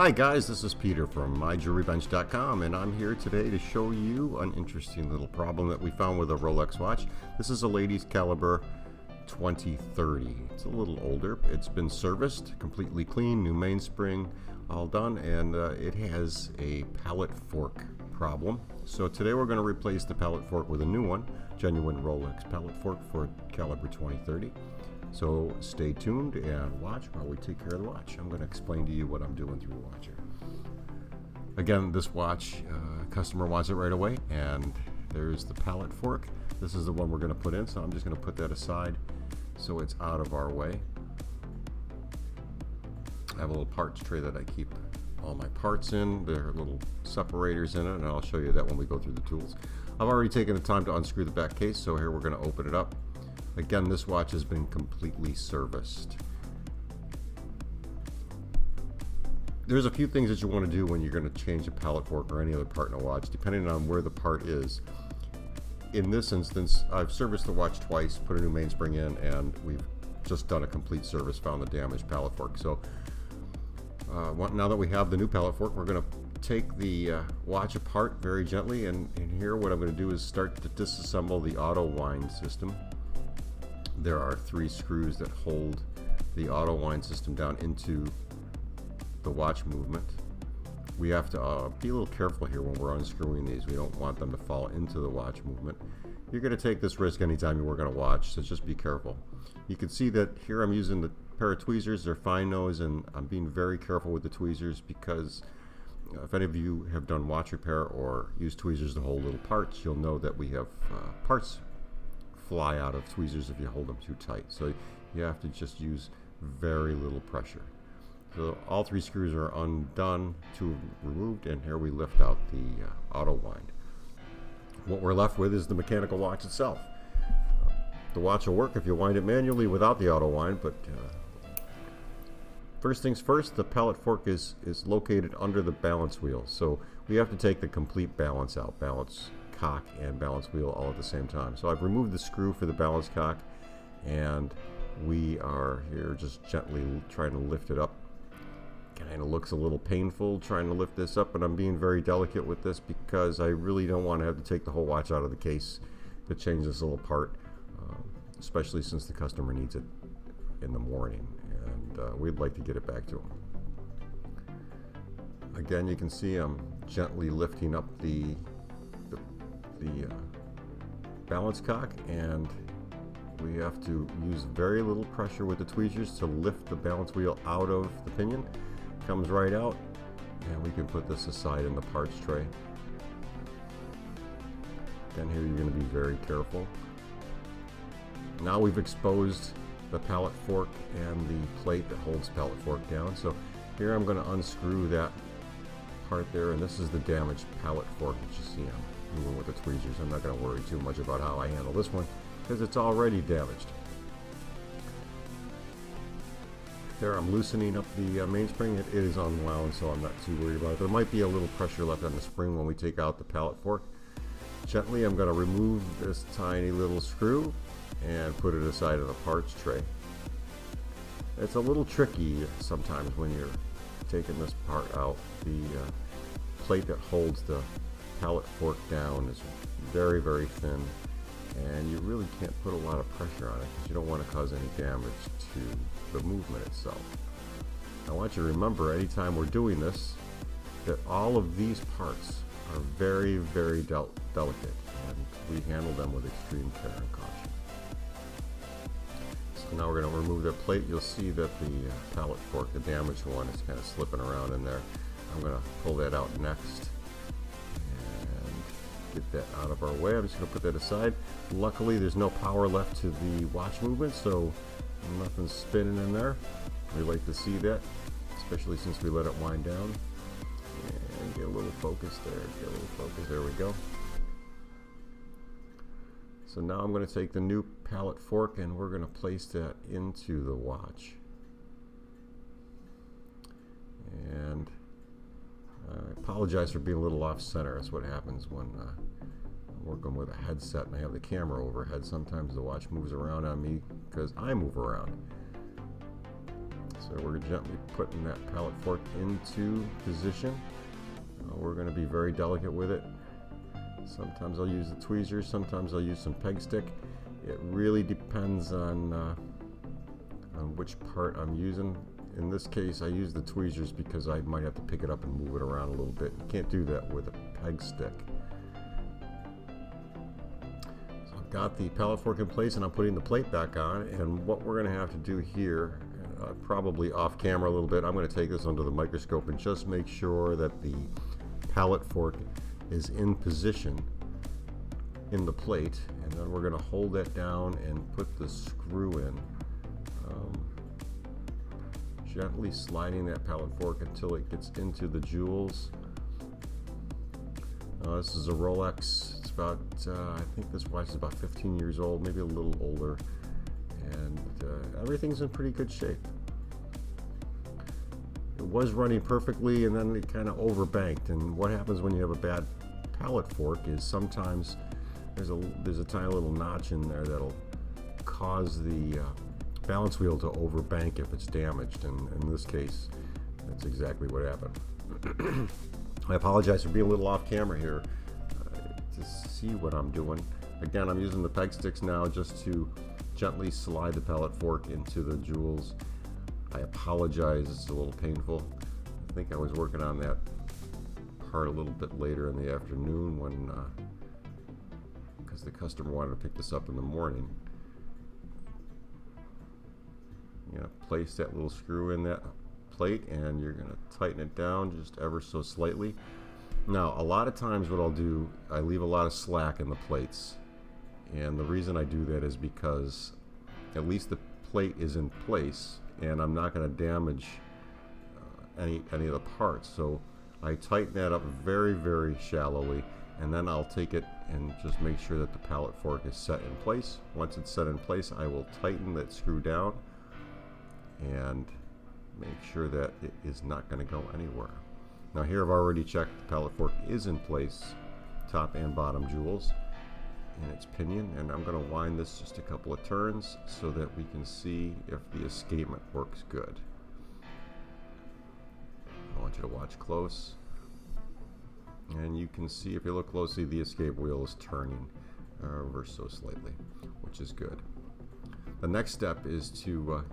Hi guys, this is Peter from myjewelrybench.com, and I'm here today to show you an interesting little problem that we found with a Rolex watch. This is a ladies caliber 2030. It's a little older. It's been serviced, completely clean, new mainspring, all done, and it has a pallet fork problem. So today we're going to replace the pallet fork with a new one, genuine Rolex pallet fork for caliber 2030. So stay tuned and watch while we take care of the watch. I'm going to explain to you what I'm doing through the watch here. Again, this watch, customer wants it right away, and there's the pallet fork. This is the one we're going to put in, so I'm just going to put that aside so it's out of our way. I have a little parts tray that I keep all my parts in. There are little separators in it, and I'll show you that when we go through the tools. I've already taken the time to unscrew the back case, so here we're going to open it up. Again, this watch has been completely serviced. There's a few things that you want to do when you're going to change a pallet fork or any other part in a watch, depending on where the part is. In this instance, I've serviced the watch twice, put a new mainspring in, and we've just done a complete service, found the damaged pallet fork. So now that we have the new pallet fork, we're going to take the watch apart very gently, and here what I'm going to do is start to disassemble the auto wind system. There are 3 screws that hold the auto wind system down into the watch movement. We have to be a little careful here when we're unscrewing these. We don't want them to fall into the watch movement. You're going to take this risk anytime you work on a watch, so just be careful. You can see that here I'm using the pair of tweezers. They're fine nose, and I'm being very careful with the tweezers because if any of you have done watch repair or used tweezers to hold little parts, you'll know that we have parts fly out of tweezers if you hold them too tight. So you have to just use very little pressure. So all 3 screws are undone, 2 removed, and here we lift out the auto wind. What we're left with is the mechanical watch itself. The watch will work if you wind it manually without the auto wind, but first things first, the pallet fork is located under the balance wheel. So we have to take the complete balance out, balance cock and balance wheel all at the same time. So I've removed the screw for the balance cock, and we are here just gently trying to lift it up. Kind of looks a little painful trying to lift this up, but I'm being very delicate with this because I really don't want to have to take the whole watch out of the case to change this little part, especially since the customer needs it in the morning, and we'd like to get it back to them. Again, you can see I'm gently lifting up the balance cock, and we have to use very little pressure with the tweezers to lift the balance wheel out of the pinion. Comes right out, and we can put this aside in the parts tray. Again, here you're going to be very careful. Now we've exposed the pallet fork and the plate that holds pallet fork down. So here I'm going to unscrew that part there, and this is the damaged pallet fork that you see. I'm moving with the tweezers. I'm not going to worry too much about how I handle this one because it's already damaged. There, I'm loosening up the mainspring. It is unwound, so I'm not too worried about it. There might be a little pressure left on the spring when we take out the pallet fork. Gently, I'm going to remove this tiny little screw and put it aside of the parts tray. It's a little tricky sometimes when you're taking this part out. The plate that holds the pallet fork down is very, very thin, and you really can't put a lot of pressure on it because you don't want to cause any damage to the movement itself. I want you to remember anytime we're doing this that all of these parts are very, very delicate, and we handle them with extreme care and caution. So now we're going to remove the plate. You'll see that the pallet fork, the damaged one, is kind of slipping around in there. I'm going to pull that out next and get that out of our way. I'm just going to put that aside. Luckily, there's no power left to the watch movement, so nothing's spinning in there. We like to see that, especially since we let it wind down. And get a little focus there, get a little focus, there we go. So now I'm going to take the new pallet fork and we're going to place that into the watch. And I apologize for being a little off center. That's what happens when I'm working with a headset and I have the camera overhead. Sometimes the watch moves around on me because I move around. So we're gently putting that pallet fork into position. We're going to be very delicate with it. Sometimes I'll use the tweezers, sometimes I'll use some peg stick. It really depends on which part I'm using. In this case, I use the tweezers because I might have to pick it up and move it around a little bit. You can't do that with a peg stick. So I've got the pallet fork in place and I'm putting the plate back on. And what we're going to have to do here, probably off camera a little bit, I'm going to take this under the microscope and just make sure that the pallet fork is in position in the plate, and then we're going to hold that down and put the screw in, gently sliding that pallet fork until it gets into the jewels. This is a Rolex. It's about I think this watch is about 15 years old, maybe a little older, and everything's in pretty good shape. It was running perfectly and then it kind of overbanked, and what happens when you have a bad pallet fork is sometimes there's a tiny little notch in there that'll cause the balance wheel to overbank if it's damaged, and in this case that's exactly what happened. I apologize for being a little off camera here to see what I'm doing. Again, I'm using the peg sticks now just to gently slide the pallet fork into the jewels. I apologize, it's a little painful. I think I was working on that part a little bit later in the afternoon when because the customer wanted to pick this up in the morning. Place that little screw in that plate and you're going to tighten it down just ever so slightly. Now, a lot of times what I'll do, I leave a lot of slack in the plates, and the reason I do that is because at least the plate is in place and I'm not going to damage any of the parts. So I tighten that up very, very shallowly, and then I'll take it and just make sure that the pallet fork is set in place. Once it's set in place, I will tighten that screw down and make sure that it is not going to go anywhere. Now here I've already checked the pallet fork is in place, top and bottom jewels in its pinion, and I'm going to wind this just a couple of turns so that we can see if the escapement works good. I want you to watch close, and you can see, if you look closely, the escape wheel is turning ever so slightly, which is good. The next step is to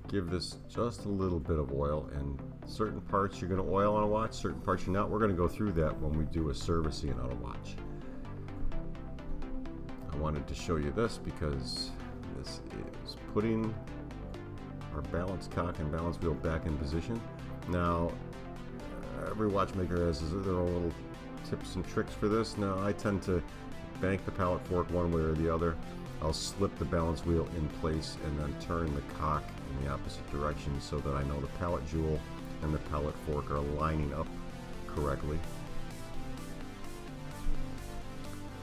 give this just a little bit of oil, and certain parts you're going to oil on a watch, certain parts you're not. We're going to go through that when we do a servicing on a watch. I wanted to show you this because this is putting our balance cock and balance wheel back in position. Now, every watchmaker has their own little tips and tricks for this. Now, I tend to bank the pallet fork one way or the other. I'll slip the balance wheel in place and then turn the cock in the opposite direction so that I know the pallet jewel and the pallet fork are lining up correctly.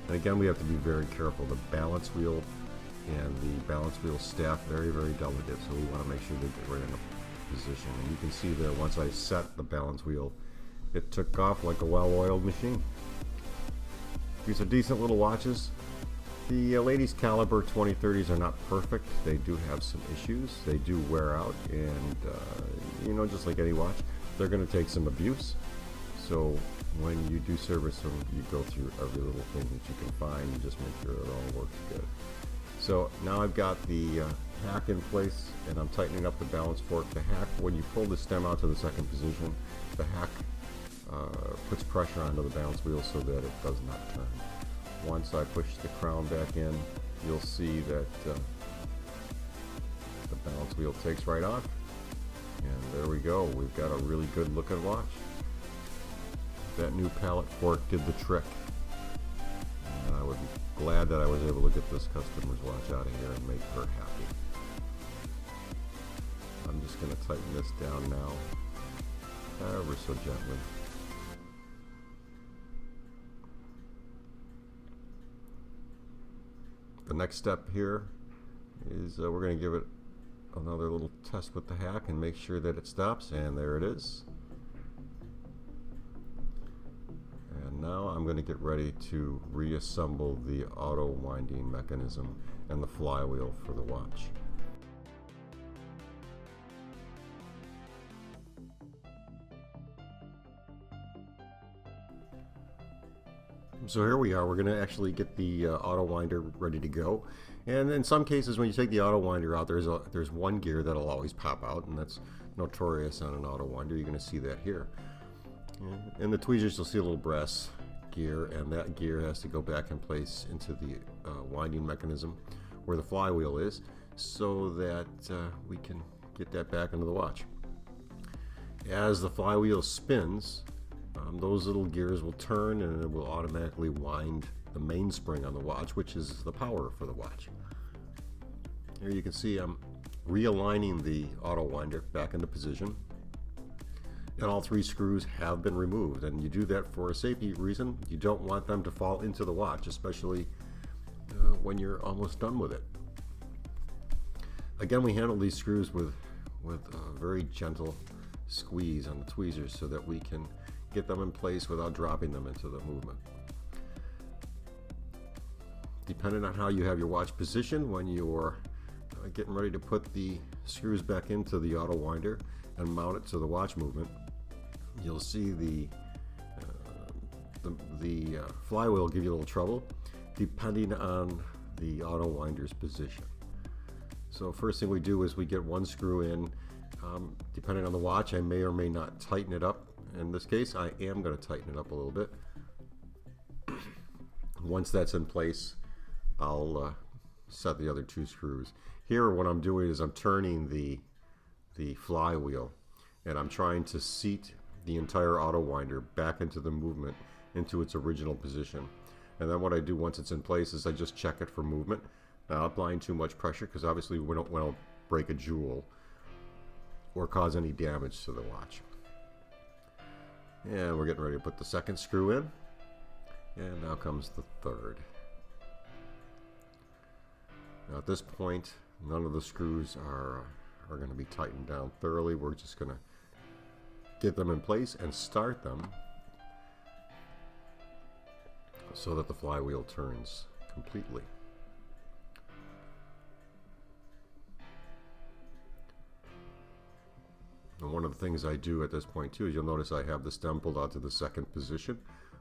And again, we have to be very careful. The balance wheel and the balance wheel staff, very, very delicate, so we want to make sure they get right in a position. And you can see there, once I set the balance wheel, it took off like a well-oiled machine. These are decent little watches. The ladies' caliber 2030s are not perfect. They do have some issues. They do wear out, and just like any watch, they're going to take some abuse. So when you do service them, you go through every little thing that you can find and just make sure it all works good. So now I've got the hack in place, and I'm tightening up the balance fork. The hack, when you pull the stem out to the second position, the hack puts pressure onto the balance wheel so that it does not turn. Once I push the crown back in, you'll see that the balance wheel takes right off, and there we go. We've got a really good looking watch. That new pallet fork did the trick, and I would be glad that I was able to get this customer's watch out of here and make her happy. I'm just going to tighten this down now, ever so gently. The next step here is we're going to give it another little test with the hack and make sure that it stops, and there it is. And now I'm going to get ready to reassemble the auto winding mechanism and the flywheel for the watch. So here we are. We're going to actually get the auto winder ready to go. And in some cases, when you take the auto winder out, there's one gear that'll always pop out, and that's notorious on an auto winder. You're going to see that here. And in the tweezers, you'll see a little brass gear, and that gear has to go back in place into the winding mechanism where the flywheel is, so that we can get that back into the watch. As the flywheel spins, those little gears will turn and it will automatically wind the mainspring on the watch, which is the power for the watch. Here you can see I'm realigning the auto winder back into position, and all three screws have been removed, and you do that for a safety reason. You don't want them to fall into the watch, especially when you're almost done with it. Again, we handle these screws with a very gentle squeeze on the tweezers so that we can get them in place without dropping them into the movement. Depending on how you have your watch positioned when you're getting ready to put the screws back into the auto winder and mount it to the watch movement, you'll see the flywheel give you a little trouble depending on the auto winder's position. So first thing we do is we get one screw in. Depending on the watch, I may or may not tighten it up. In this case, I am going to tighten it up a little bit. Once that's in place, I'll set the other two screws. Here, what I'm doing is I'm turning the flywheel, and I'm trying to seat the entire auto winder back into the movement, into its original position. And then what I do once it's in place is I just check it for movement, not applying too much pressure, because obviously we don't want to break a jewel or cause any damage to the watch. And we're getting ready to put the second screw in, and now comes the third. Now at this point, none of the screws are going to be tightened down thoroughly. We're just going to get them in place and start them so that the flywheel turns completely. And one of the things I do at this point too is you'll notice I have the stem pulled out to the second position,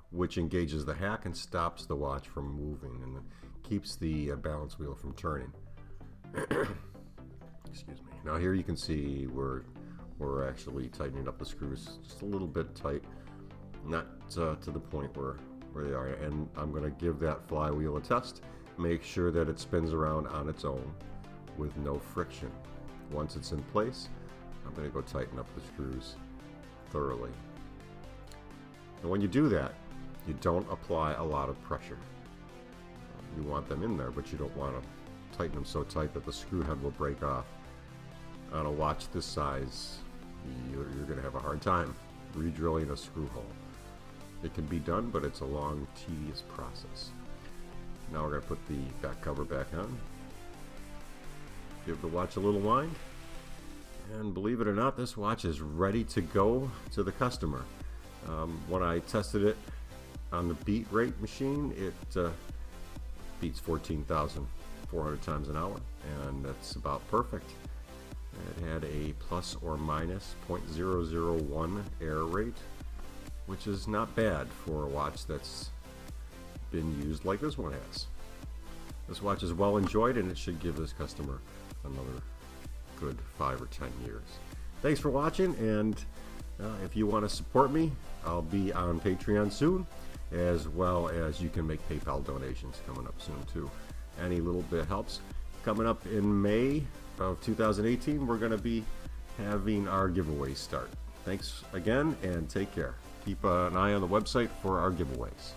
which engages the hack and stops the watch from moving and keeps the balance wheel from turning. Excuse me. Now here you can see we're actually tightening up the screws just a little bit tight, not to the point where they are. And I'm going to give that flywheel a test. Make sure that it spins around on its own with no friction. Once it's in place, I'm going to go tighten up the screws thoroughly. And when you do that, you don't apply a lot of pressure. You want them in there, but you don't want to tighten them so tight that the screw head will break off. On a watch this size, you're going to have a hard time re-drilling a screw hole. It can be done, but it's a long, tedious process. Now we're going to put the back cover back on. Give the watch a little wind. And believe it or not, this watch is ready to go to the customer. When I tested it on the beat rate machine, it beats 14,400 times an hour, and that's about perfect. It had a plus or minus 0.001 error rate, which is not bad for a watch that's been used like this one has. This watch is well enjoyed, and it should give this customer another good 5 or 10 years. Thanks for watching, and if you want to support me, I'll be on Patreon soon, as well as you can make PayPal donations coming up soon too. Any little bit helps. Coming up in May of 2018, we're going to be having our giveaway start. Thanks again, and take care. Keep an eye on the website for our giveaways.